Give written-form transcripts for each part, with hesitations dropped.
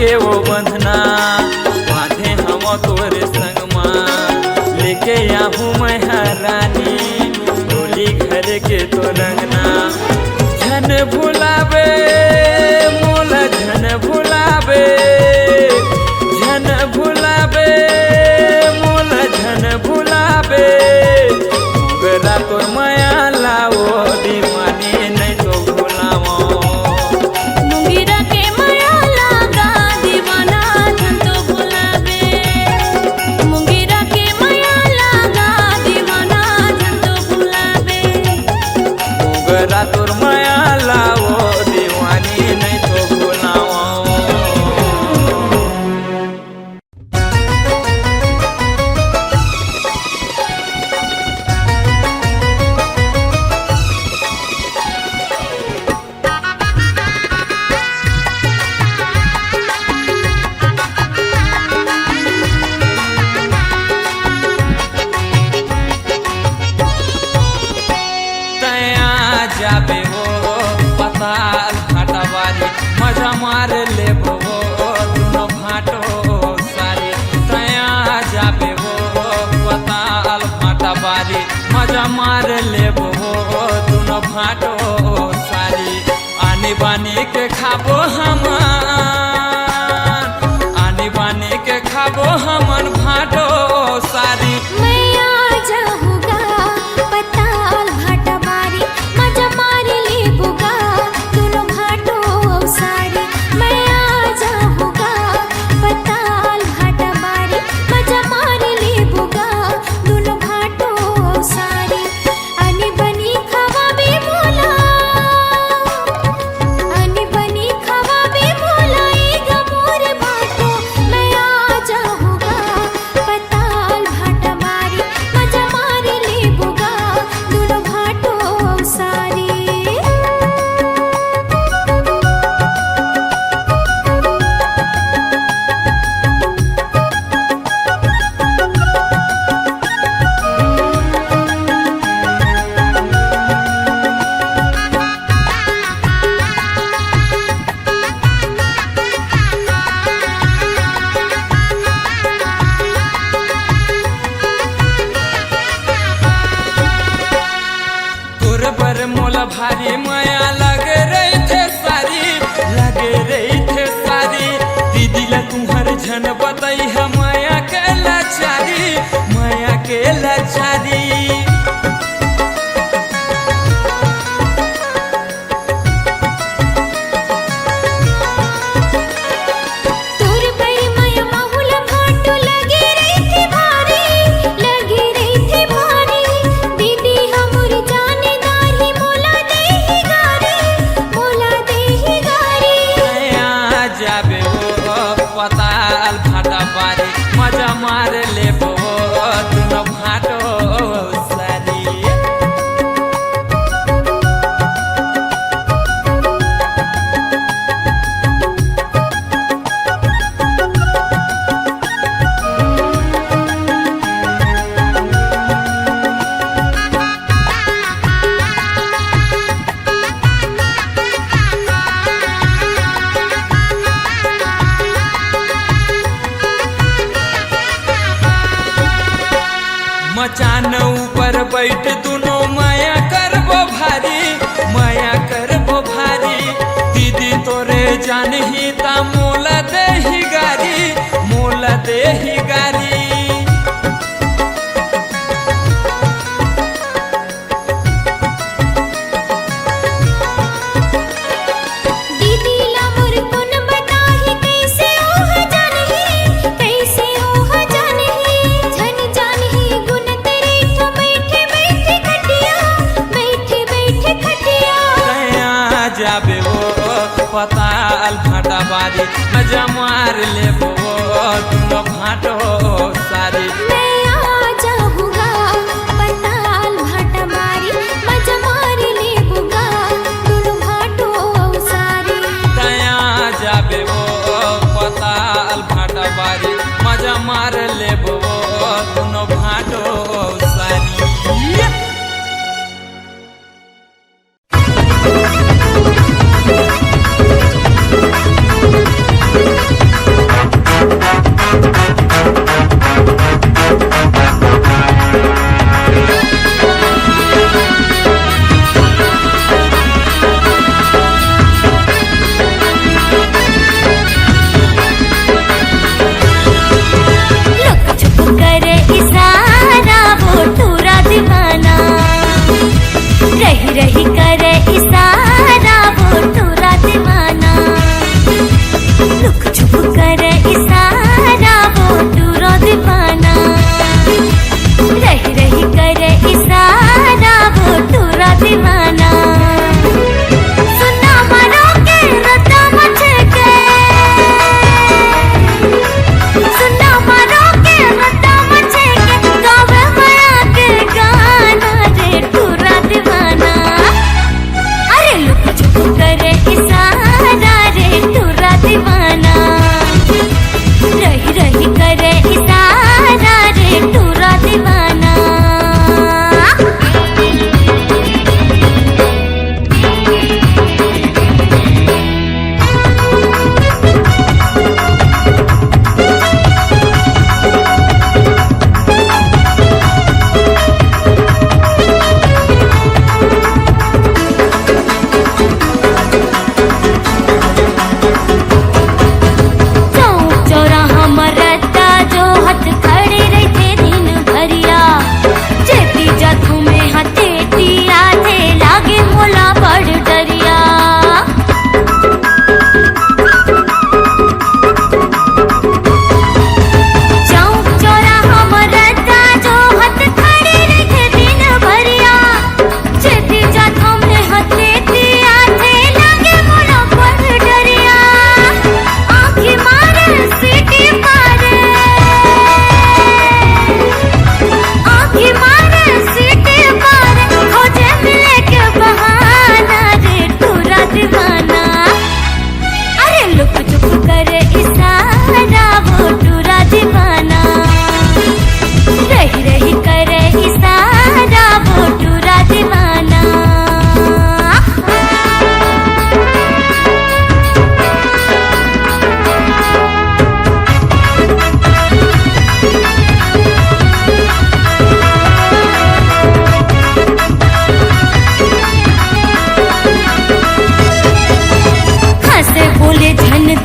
के वो बंधना बांधे हम तोरे संग माँ लेके आहू मैं रानी डोली घर के तो रंगना झन भुलावे मोला झन भुलावे झन भुलावे मोला झन भुलावे गरा तोर माया लाओ दीवानी नहीं तो भुलाओ मुंगेरा के माया लागा दीवाना झन तो भुलावे मुंगेरा के माया लागा दीवाना झन तो भुलावे गरा तोर माया लाओ दीवानी नहीं तो भुलाओ जाबे हो पताल घाटावारी मजा मार ले हो दोनों घाटो सारी तया जाबे हो पताल घाटावारी मजा मार ले हो दोनों घाटो सारी आने बानी के खाबो हम आने बानी के खाबो हमन घाटो सारी मोला भारी माया लगे रही थे सारी दीदी ला तुम्हारे झन बताई है माया के लाचारी पताल भाटा बारी मजा मार ले दोनों भाटो सारी मचान ऊपर बैठ दोनों माया करबो भारी दीदी तोरे जान ही ता मोला देही गारी जाबे वो पताल भाटा बारी मजा मार ले दोनों भाटो सारी पताल भाटा बारी मजा मार ले दोनों भाटो सारी तया जाबे वो पताल भाटा बारी मजा मार ले दोनों भाटो सारी रही करे इशारा वो टूरा दीवाना लुक छुप करे इशारा वो टूरा दीवाना रही रही करे इशारा वो टूरा दीवाना सुना मरो के रता मचे के सुना मरो के रता मचे के गावे माया के गाना रे टूरा दीवाना अरे लुक छुप करे इशारा रे टूरा दीवाना रही रही करे इशारा रे टूरा दीवाना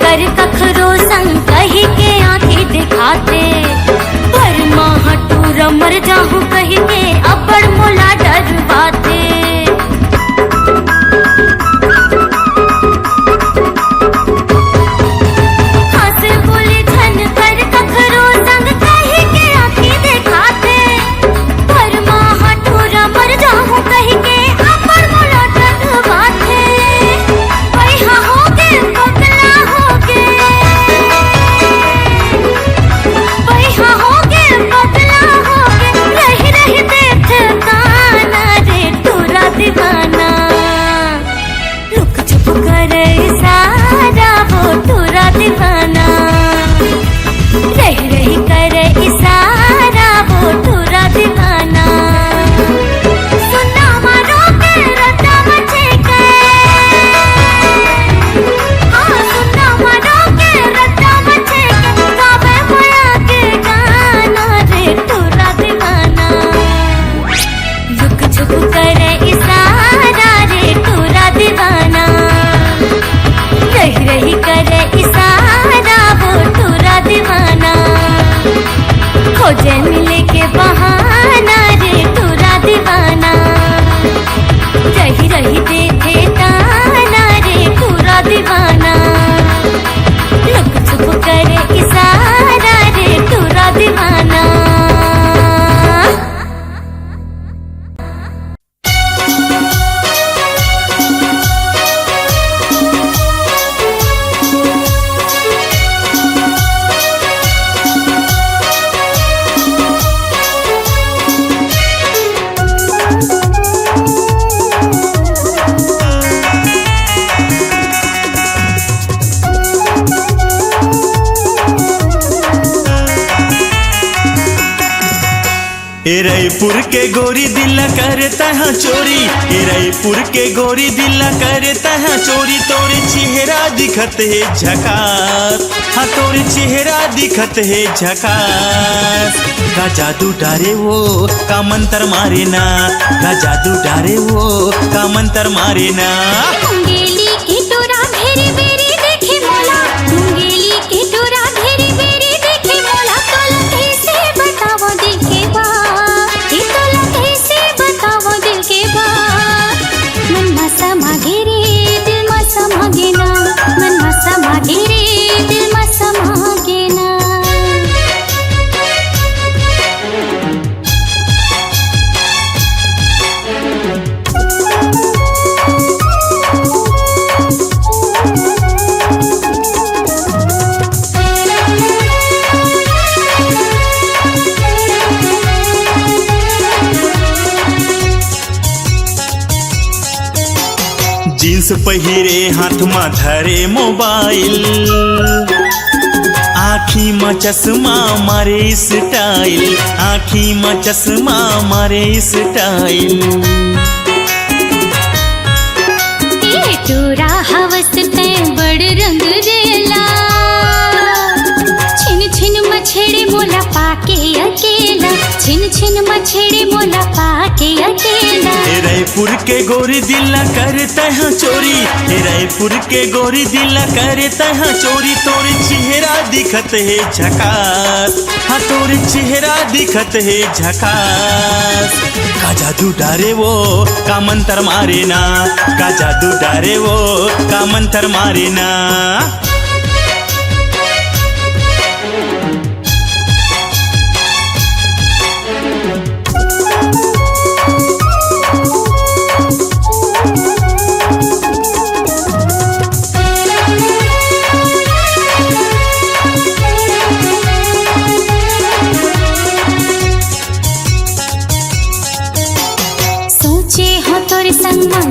कर कखरो संग कही के आंखें दिखाते पर माँ टूर मर जाहूँ कही के अबड़ मोला डरवाते हंसे बोले झन कर कखरो संग कही के आंखें दिखाते पर माँ टूर मर जाहूँ कही के अबड़ मोला डरवाते पैहा हो के पगला होगे पैहा होगे पगला होगे रही रही देख गाना रे टूरा दीवाना लुक छुप करे इशारा वो टूरा दीवाना रही रही करे इशारा वो टूरा दीवाना सुना मारो के रता मचे के सुना मरो के रता मचे के गावे माया के गाना रे टूरा दीवाना लुक छुप करे इशारा रे टूरा दीवाना रही रही करे इशारा वो टूरा दीवाना खोजे मिले के बहाना रे टूरा दीवाना रही रही देखे ताना रे टूरा दीवाना लुक छुप करे इशारा रे टूरा दीवाना रायपुर के गोरी दिल करता है चोरी रायपुर के गोरी दिल करता है चोरी तोरे चेहरा दिखत है झकास हाँ तोरे चेहरा दिखत है झकास का जादू डारे वो का मंत्र मारे ना का जादू डारे वो का मंत्र मारे ना मुंगेली के टोरा भेरी बेरी देखे मोला मुंगेली के टोरा भेरी बेरी देखे मोला तोला कैसे बताओ दिल के बात ये तोला कैसे बताओ दिल के बात जीन्स पहिरे हाथ में धरे मोबाइल, आँखी में चश्मा मारे स्टाइल, आँखी में चश्मा मारे स्टाइल। ये तोरा हवस ते बड़ रंग देला, छिन छिन मछेड़े मोला पाके अकेला, छिन छिन मछेड़े मोला पाके अकेला। रायपुर के गोरी दिला करता है चोरी, रायपुर के गोरी दिला करता है चोरी। तोरे चेहरा दिखत है झकास, हाँ तोरे चेहरा दिखत है झकास। का जादू डारे वो का मंत्र मारे ना, का जादू डारे वो का मंत्र मारे ना।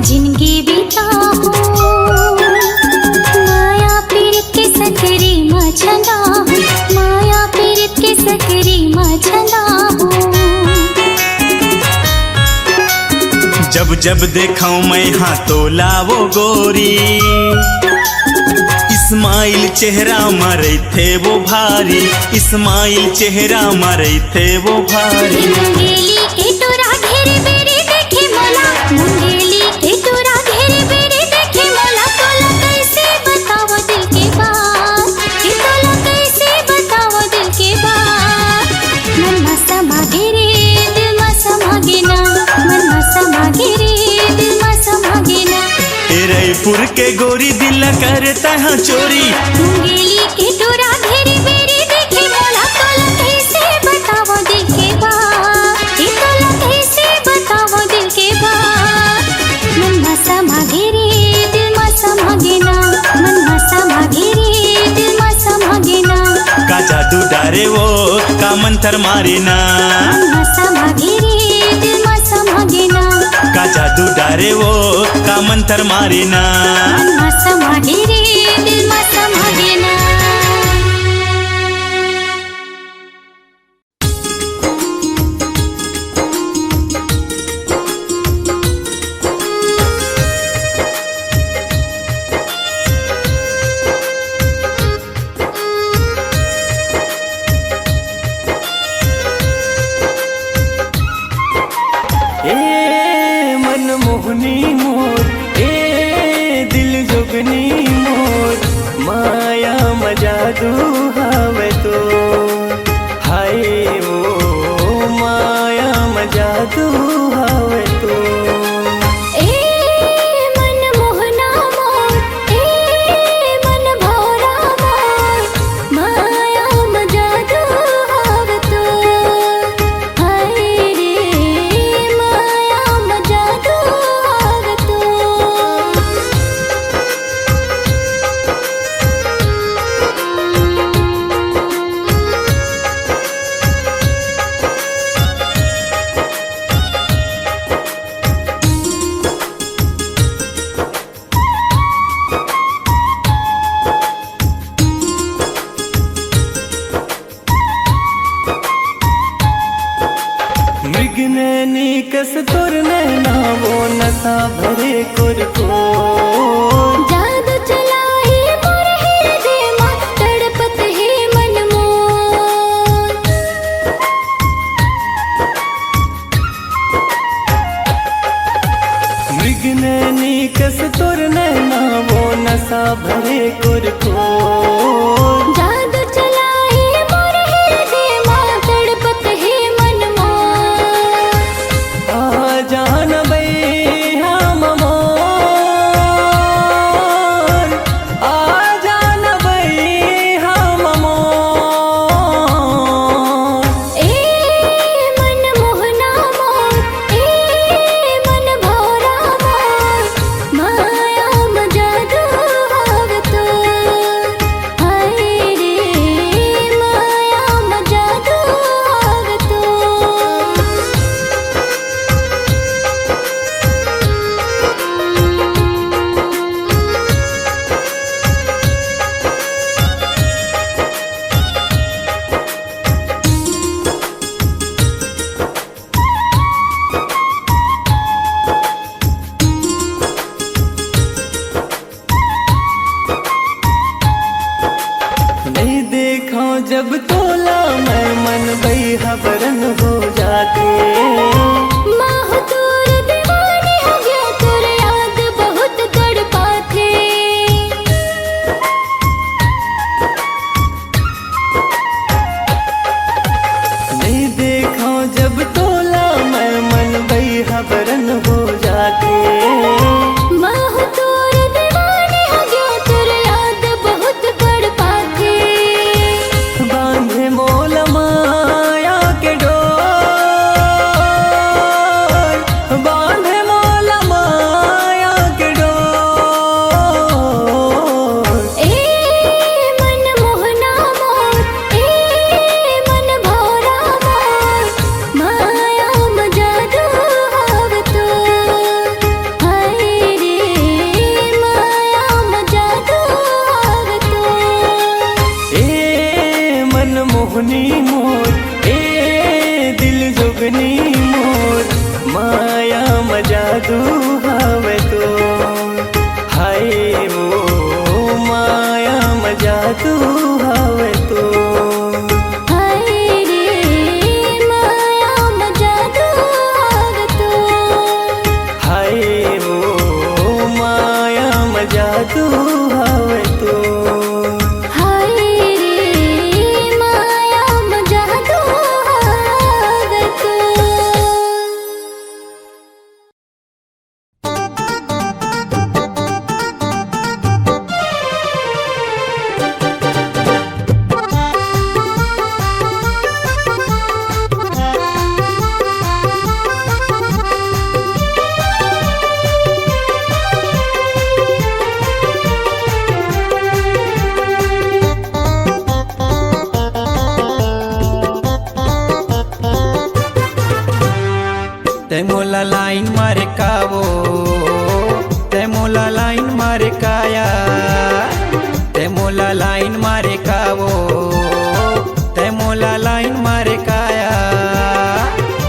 जिंदगी बिताऊं, माया पीर के सकरी मछला, माया पीर के सकरी मछला। जब जब देखाऊं मैं हाथों लावो गोरी, इस्माइल चेहरा मारे थे वो भारी, इस्माइल चेहरा मारे थे वो भारी। मुंगेली के तोरा घेरे बेरे देखे मोला, मुंगेली के तोरा घेरे बेरे देखे मोला। तोला कैसे बताओ दिल के बात, कि तोला कैसे बताओ दिल के बात। मन में समा गिरे दिल में समा गिना, मन में समा गिरे दिल में समा गिना। रायपुर के गोरी दिल करता है चोरी, मुंगेली के तोरा घेरे बेरे देखे मोला। तोला कैसे बताओ दिल के बात, कि तोला कैसे बताओ दिल के बात। मन में समा गिरे दिल में समा गिना, मन में समा गिरे दिल में समा गिना। का जादू डारे वो का मंत्र मारे ना, मन में समा गिरे दिल में समा गिना। का जादू डारे वो का मंत्र मारे ना। मन में समा गिरे दिल में समा गिना। ए मनमोहनी मोर, ए दिल जोगनी मोर, माया मजादू हावे तो, हाय ओ माया मजादू हावे तो। मृगनैनी कस तोर नैना वो नशा भरे कुरको। जादू चलाए मोर हृदय में तड़पत है मन मोर। मृगनैनी कस तोर नैना वो नशा भरे कुरको। जादू चलाए मोर हृदय में तड़पत है मन मोर। आ जान बई हम मोर, आ जान बई हम मोर। ए मन मोहना मोर, ए मन भोरा मोर। माया में जादू हाव तो, हाय रे जादू हवे तो हाय वो माया में जादू हवे तो हाय रे माया में जादू हवे तो हाय वो माया में जादू हवे तो हाय रे माया में जादू हवे तो। ते मोला लाइन मारे कावो ते मोला लाइन मारे काया ते मोला लाइन मारे कावो ते मोला लाइन मारे काया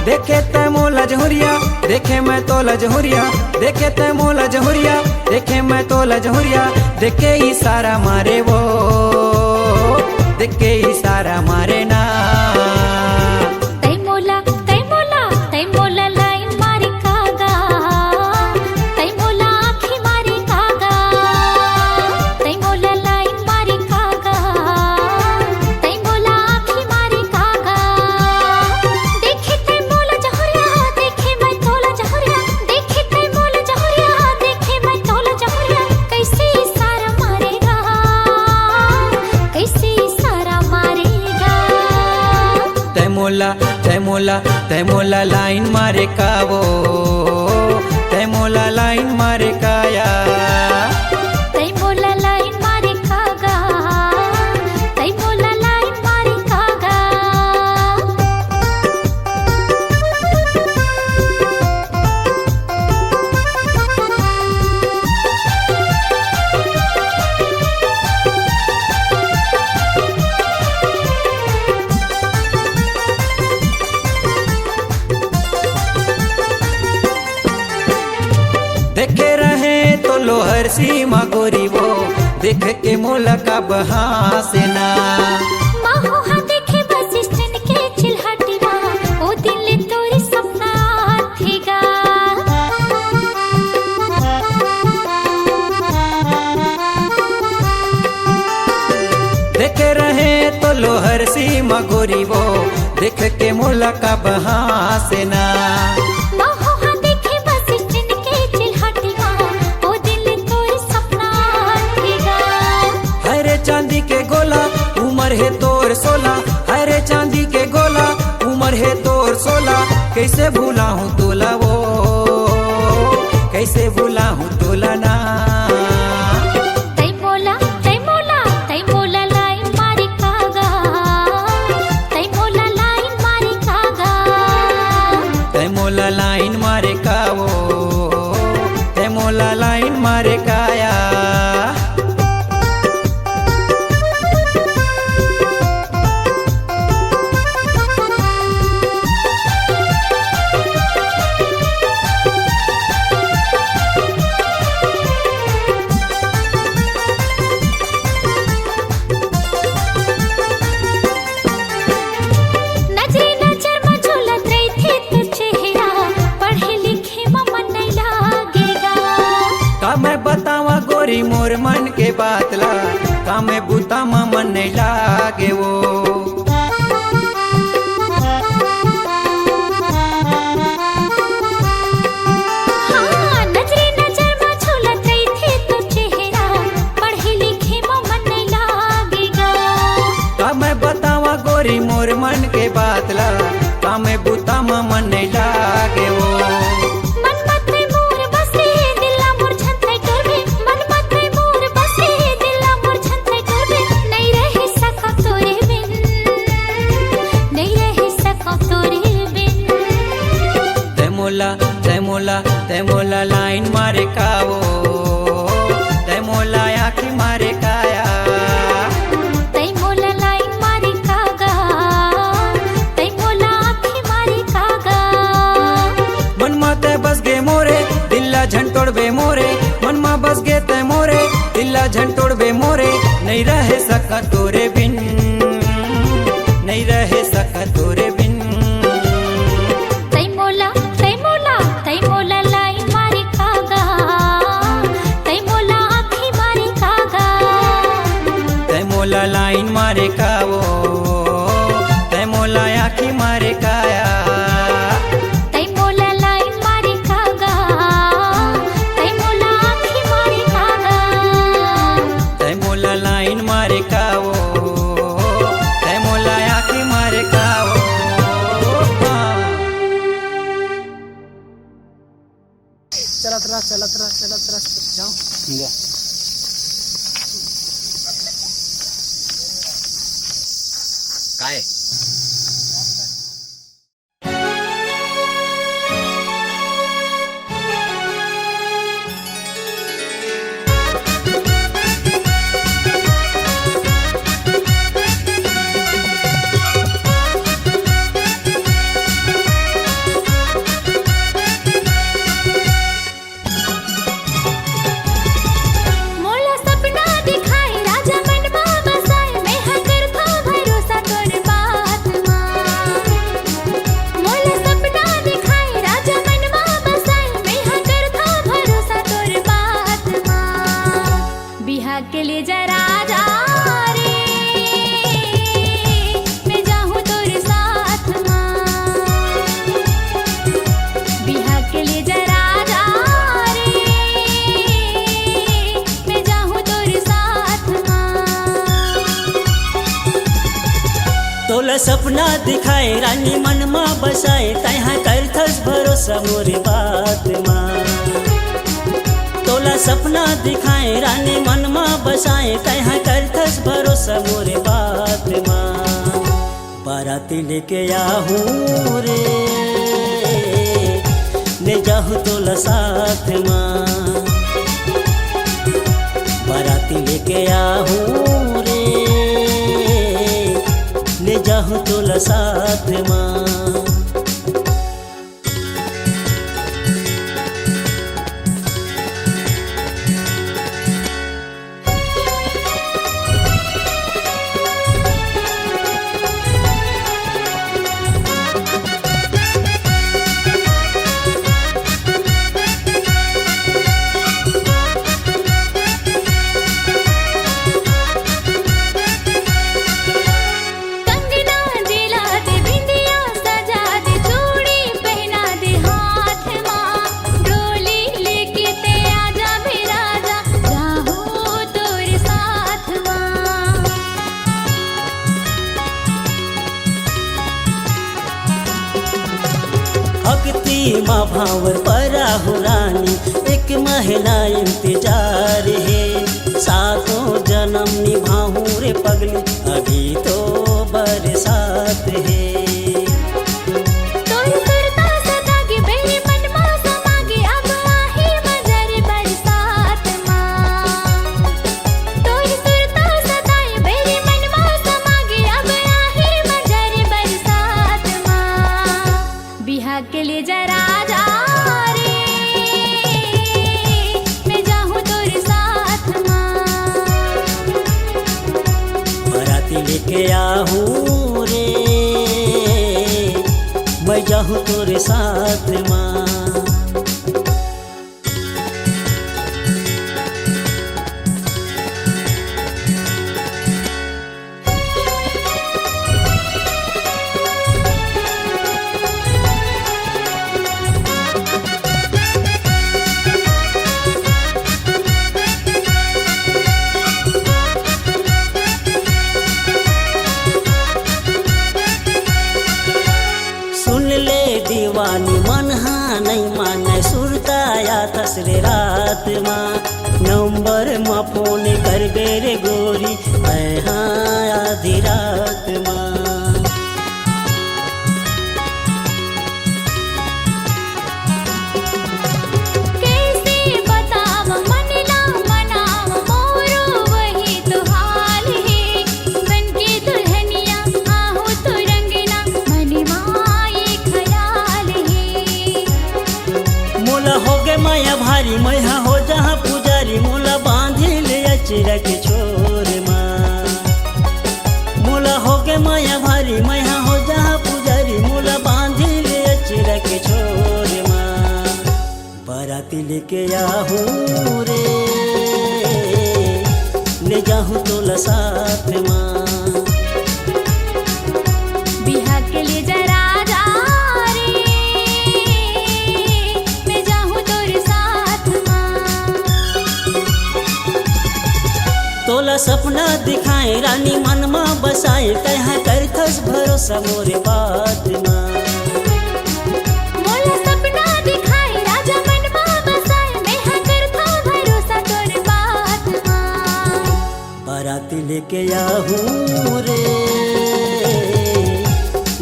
देखे ते मोला जहुरिया देखे मैं तो लजहुरिया देखे ते मोला जहुरिया देखे मैं तो लजहुरिया देखे इशारा मारे वो देखे इशारा मारे ना तै मोला लाइन मारी कागा तै मोला आँखी मारी कागा तै मोला लाइन मारी कागा तै मोला आँखी मारी कागा देखे तै मोला जहुरिया देखे मैं तोला जहुरिया देखे तै मोला जहुरिया देखे मैं तोला जहुरिया कैसे इशारा मारेगा कैसे इशारा मारेगा। तै मोला लाइन मारे कावो तै मोला लाइन मारे काया तै मोला लाइन मारी कागा तै मोला लाइन मारी कागा। देखे रहे तो लोहर सीमा गोरी वो देख के मोला का बहासेना माहो हाँ देखे बस स्टैंड के चिल्हाटीवा ओ दिल तोरी सपना थेगा। देखे रहे तो लोहर सीमा गोरी वो देख के मोला का बहासेना माहो हाँ देखे बस स्टैंड के चिल्हाटीवा ओ दिल तोरी सपना थेगा। हरे चांदी के गोला उमर है तोर 16 हरे चांदी के गोला उमर है तोर 16 कैसे भूला हूँ तोला वो कैसे भूला हूँ तोला ना तै मोला लाइन मारी कागा तै मोला लाइन मारी कागा तै मोला लाइन मारे कावो तै मोला लाइन मारे काया नजरे नजर में झूलत रही थी तू चेहरा पढ़े लिखे में मन नहीं लागेगा। का मैं बतावा गोरी मोर मन के बातला का मैं बुता में मन नहीं लागे वो हाँ नजरे नजर में झूलत रही थी तू चेहरा पढ़े लिखे में मन नहीं लागेगा। का मैं बतावा गोरी मोर मन के बातला का मैं बुता में मन नहीं लागे वो मन मत मोर बसे दिला मोर छंतै टोरबे मन मत मोर बसे दिला मोर छंतै टोरबे नहीं रह सका तोरे बिन नहीं रह सका तोरे बिन। तै मोला लाइन मारे कावो तै मोला आँखी मारे काया तै मोला लाइन मारी कागा तै मोला आँखी मारी कागा। मन माते बस गे मोरे झंटोड़बे मोरे मन में बस गे ते मोरे दिल्ला झंटोड़बे मोरे नहीं रहे सका तोरे बिन नहीं रहे सका तोरे बिन तै मोला लाई मारी कागा तै मोला आँखी मारी कागा तै मोला लाइन मारे कावो तै मोला आँखी मारे काया तै मोला लाइन मारी कागा तै मोला आँखी मारी कागा तै मोला लाइन मारे कावो तै मोला आँखी मारे कावो चलत रह जाओ काय मोला सपना दिखाए राजा मन में बसाए मैं हकर था भरोसा तोर बात माँ मोला सपना दिखाए राजा मन में बसाए मैं हकर था भरोसा तोर बात माँ बिहा के लिए जरा जा रे मैं जाऊँ तोर साथ माँ बिहा के लिए जरा जा रे मैं जाऊँ तोर साथ माँ तोला सपना दिखाए रानी मन में बसाए तहाँ करथस भरोसा मोरे बात माँ तोला सपना दिखाए रानी मन में बसाए तहाँ करथस भरोसा मोरे बात माँ बाराती लेके आहूँ रे ले जाहूँ तोला साथ माँ बाराती लेके आहूँ रे ले जाहूँ तोला साथ माँ कंगना दिला दे बिंदिया सजा दे चूड़ी पहना दे हाथ माँ डोली लेके ते आजा भी राजा जाऊँ तोर साथ माँ भक्ति माँ भावर पराहु रानी एक महीना इंतजार है सातों जन्म निभाऊं रे पगली अभी तो बरसात है तोर सुरता सदा के बेरी मन माँ समागे अब आही मजर बरसात माँ तोर सुरता सदा के बेरी मन माँ समागे अब आही मजर बरसात माँ बिहा के लिए जरा जा रे मैं जाऊँ तोर साथ माँ बाराती लेके आहूँ रे मैं जाहूँ तोरे साथ माँ सुन ले दीवानी मन हाँ नहीं माने सुरताया तसरे रात माँ नंबर माँ फोन कर बेरे गोरी मैं हाँ आधी रात माँ कैसे बताव मनला मनाव मोरो वही तो हाल है बन के दुल्हनिया आहू तो रंगना मन माई खयाल है मोला हो गए माया भाई भारी मैहा हो जहाँ पुजारी मोला बांधी ले अचरा के छोर माँ मोला हो के माया भारी मैहा हो जहाँ पुजारी मोला बांधी ले अचरा के छोर माँ बाराती लेके आहूँ रे ले जाहूँ तोला साथ माँ बिहा के लिए जरा जा रे मैं जाऊँ तोरे साथ माँ तोला सपना दिखाए रानी मन में बसाए तहाँ कर खस भरोसा मोरे बात माँ मोला सपना दिखाए राजा मन में बसाए मैं हाँ करता भरोसा तोरे बात माँ बाराती लेके आहूँ रे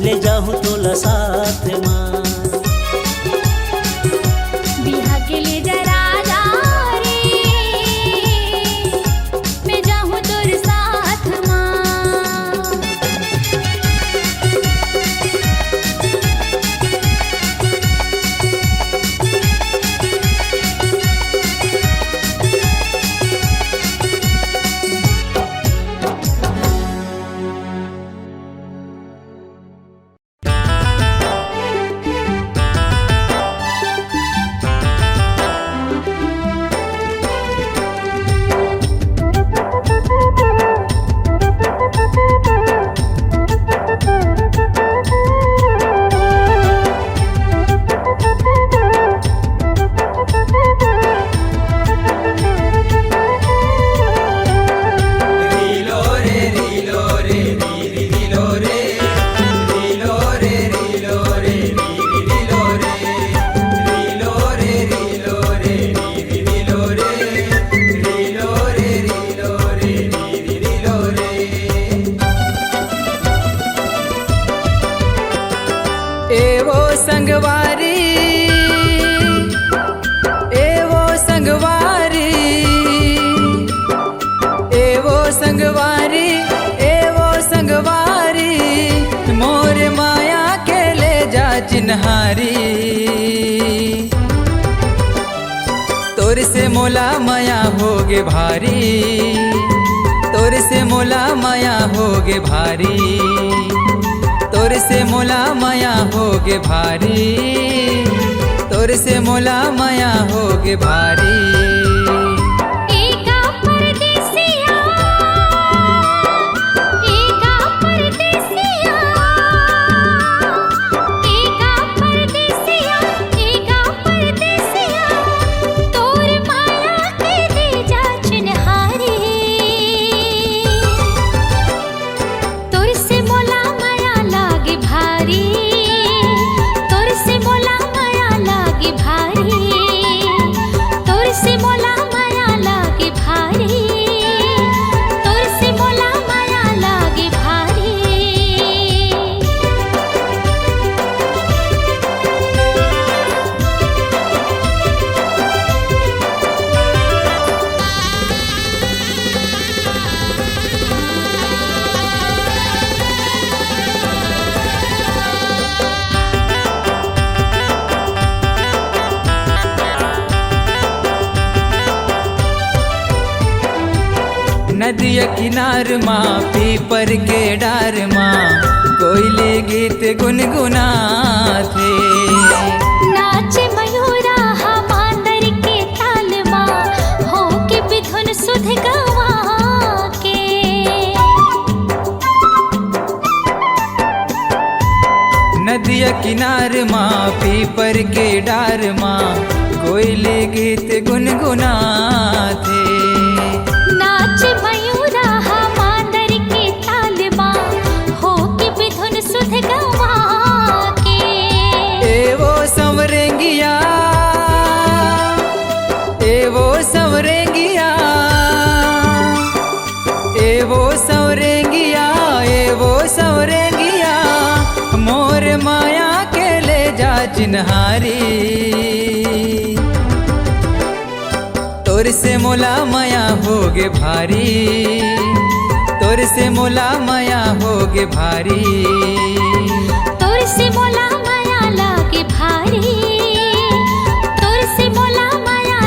ले जाहूँ तोला साथ माँ बिहा के लिए जरा जा रे मैं जाऊँ तोरे साथ माँ एवो संगवारी एवो संगवारी एवो संगवारी एवो संगवारी मोर माया के ले जा चिन्हारी तोर से मोला माया होगे भारी तोर से मोला माया होगे भारी तोर से मोला माया होगे भारी तोर से मोला माया होगे भारी एका परदेसिया एका परदेसिया एका परदेसिया एका परदेसिया तोर माया के दे जा चिन्हारी तोर से मोला माया लागे भारी तोर से मोला माया लागे भारी तोर से मोला माया लागे भारी तोर से मोला माया लागे भारी नदिया किनार माँ पीपर के डार माँ कोयले गीत गुनगुनाथे नाचे मयूरा हमांदर के ताल माँ हो के बिधुन सुध गवा के नदिया किनार माँ पीपर के डार माँ कोयले गीत गुनगुनाथे नाच मयूरा हमांदर के ताल माँ हो के बिधुन सुध गवा के एवो संवरेंगिया एवो संवरेंगिया एवो संवरेंगिया एवो संवरेंगिया मोर माया के ले जा चिन्हारी तोर से मोला माया होगे भारी तोर से मोला माया होगे भारी तोर से मोला माया लागे भारी तोर से मोला माया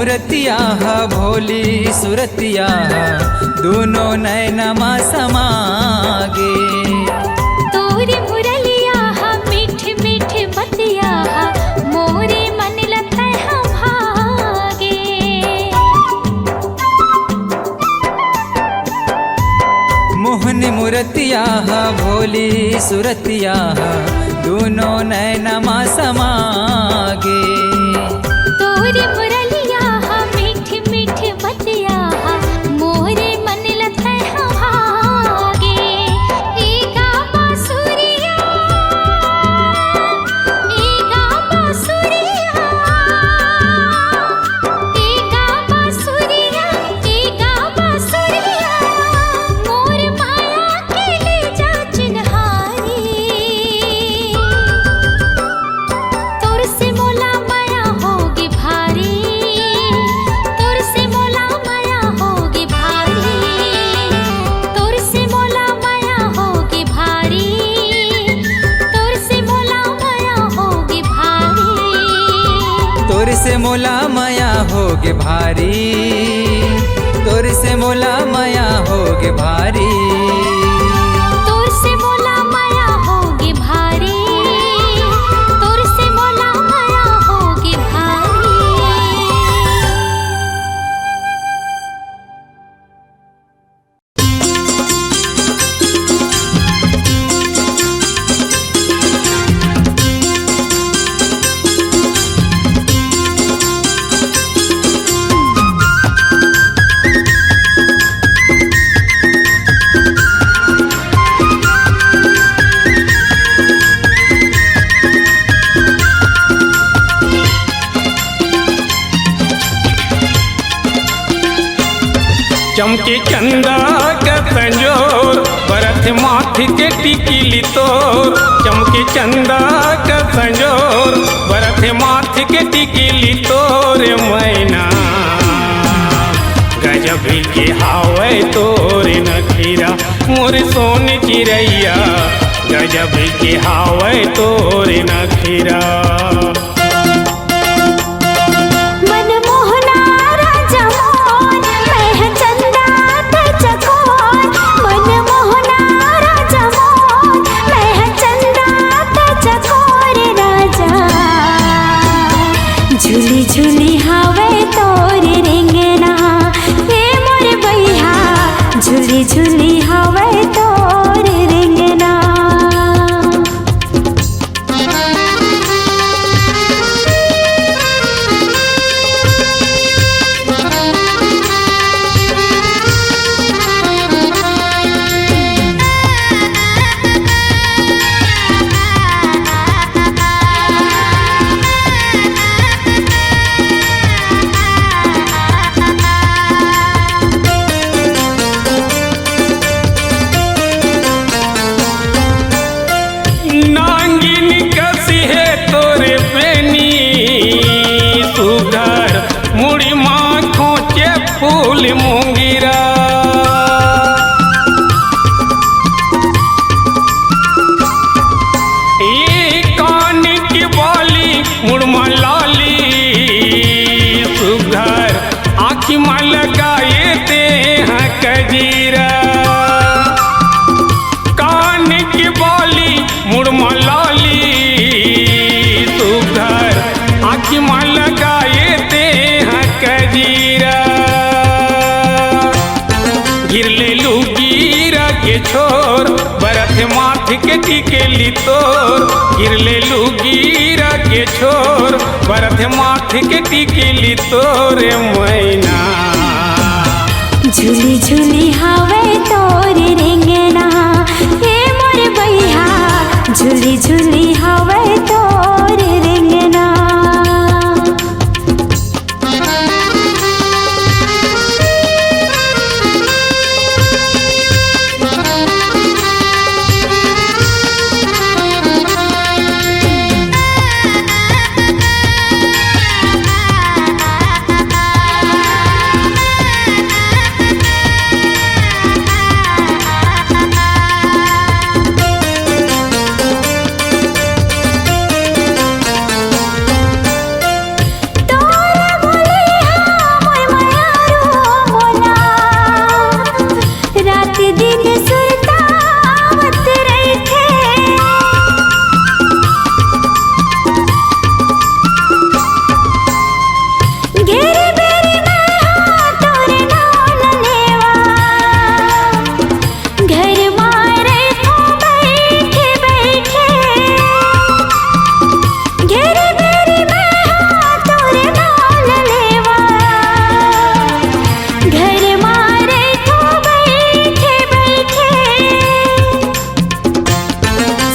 मूर्तिया भोली सुरतिया दोनों नैनमा समागे। तोरी मुरलिया मीठ मीठ बतिया मोरे मन लगता है भागे। मोहन मूर्तिया भोली सुरतिया दोनों नैनमा समागे। तोरी मुरलिया मीठ मीठ बतिया मोरे मन लगता है भागे। एगा बांसुरिया एगा बांसुरिया एगा बांसुरिया एगा बांसुरिया मोर माया के ले जा चिन्हारी। तोर से मोला माया होगी भारी। तोर से मोला माया होगी भारी। तोर से मोला माया होगी भारी। तोर से मोला माया होगी भारी। तोर से मोला माया होगे भारी। तोर से मोला माया होगे भारी। तोर से मोला माया होगी भारी। तोर से मोला माया होगी भारी। चमके चंदा का संजोर बरथ माथ के टिकिली तोर। चमके चंदा का संजोर बरथ माथ के टिकिली तोर। मैना गजब के हावे तोर नखीरा मोर सोन चिरैया। गजब के हावे तोर नखीरा। मनमोहना राजा मोर मैं चंदा ते चकोर। मनमोहना राजा मोर मैं चंदा ते चकोर। राजा झूली झूली हावे तोर रेंगना हे मोर भैया। झूली झूली हावे तोर रेंगना। नांगिन कसी है तोरे पेनी सुघर मुड़ी माँ खोचे फूल मुंगिरा। ये कान की बाली मुड़मा लाली सुघर आँखी माँ लगाए ते हैं कजीरा। कान की बाली मुड़मा लाली सुघर आँखी माँ लगाए ते हैं कजीरा। गिर ले लू गिरा के छोर बरथ माथ के टिकेली तोर। गिर ले लू गिरा के छोर बरथ माथ के टिकेली तोर। मैना झूली झूली हावे तोर रेंगना हे मोर भैया। झूली झूली हावे तोर रेंगना। घर मारे तो बैठे बैठे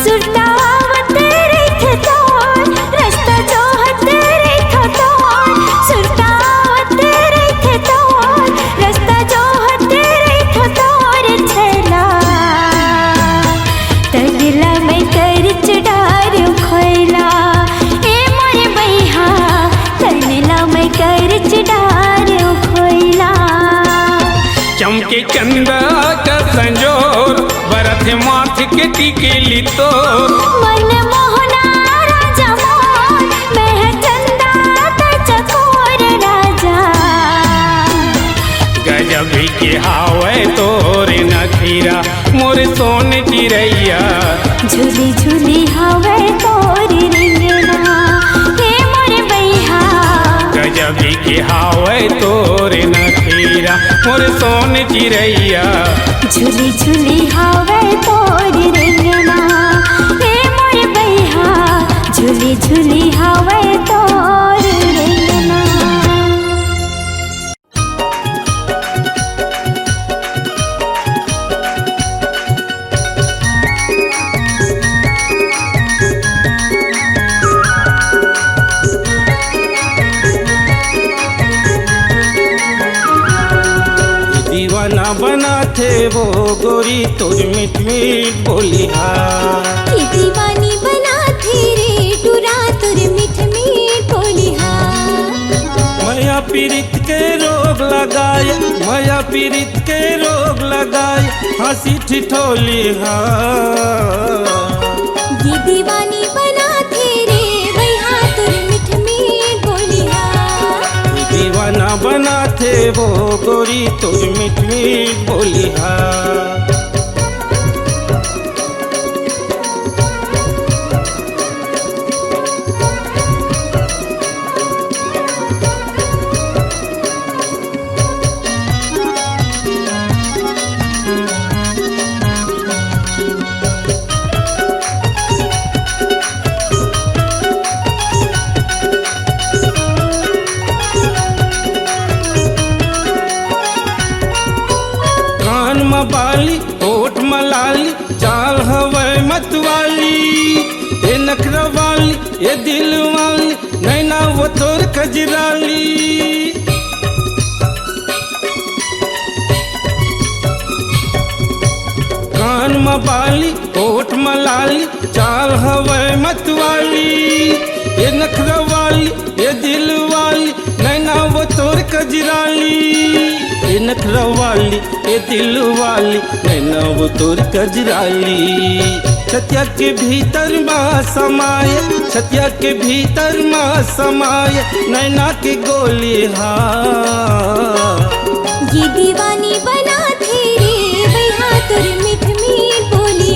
सुरतावत रैथ तोर रास्ता जोहत रैथ तोर सुरतावत रैथ तोर रास्ता जोहत रैथ तोर छला तगला मैं कर चढ़ार खोला ए मोरे बैहा तगला मैं कर चढ़ार खोला चमके चंदा का संजोर बरत माथ के टीके लितोर मन मोहना राजा मोर मैं चंदा चकोर राजा गजब के हावे तोरे नखीरा मोर सोन चिरैया झूली झूली हवे तोरी रिंगना हे मोरे बैहा गजब के हावे तोरे नखीरा मोर सोन चिरैया झूली झूली हवे तोरी रिंगना हे मोरे बैहा झूली झूली हवे तोरी रिंगना दीवाना बना थे वो गोरी तुझ मीठ मीठ बोली की दीवानी बना थी रे टुरा तुर मीठ मीठ बोली माया पीड़ित के रोग लगाए माया पीड़ित के रोग लगाए हंसी ठिठोली ये दीवानी बना थी रे बैहा तुर मीठ मीठ बोली दीवाना बना थे वो गोरी तुझ मीठ मीठ बोली कान मबाली होठ मलाली चाल हवे मतवाली ये नखरा वाली ये दिल वाली नैना वो तोर कजराली कान मबाली होठ मलाली चाल हवे मतवाली ये नखरा वाली ये दिल वाली नैना वो तोर कजराली ये नखरा वाली ये दिल वाली नैना वो तोर कजराली छतिया के भीतर माँ समाये छतिया के भीतर माँ समाये नैना के गोली ये दीवानी बना थी रे बैहा तुर मीठ मीठ बोली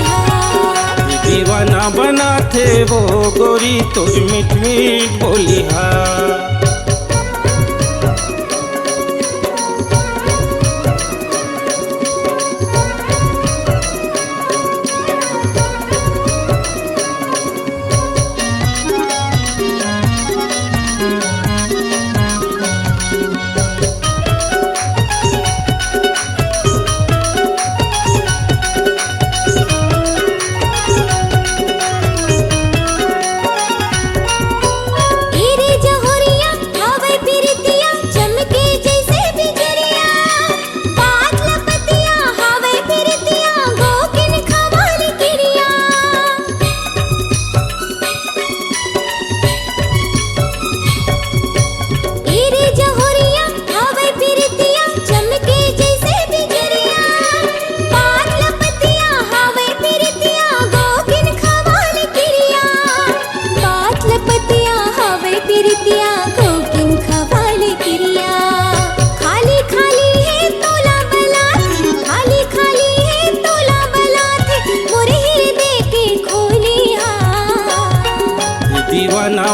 दीवाना बना थे वो गोरी तुझ मीठ मीठ बोली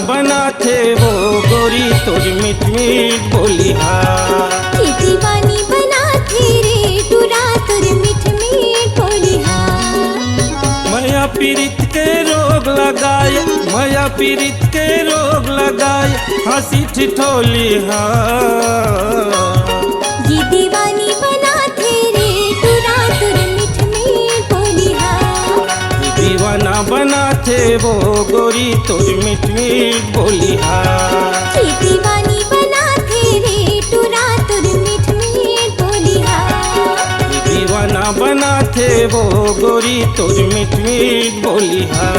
बना थे वो गोरी तुझ मीठ मीठ बोली की दीवानी बना थी रे टुरा तुर मीठ मीठ बोली माया पीड़ित के रोग लगाए माया पीड़ित के रोग लगाए हंसी ठिठोली ये दीवानी मीठ मीठ बोलिहा। की दीवानी बना थे रे टूरा तुर मीठ मीठ बोलिहा। दीवाना बना थे वो गोरी तोर मीठ मीठ बोलिहा।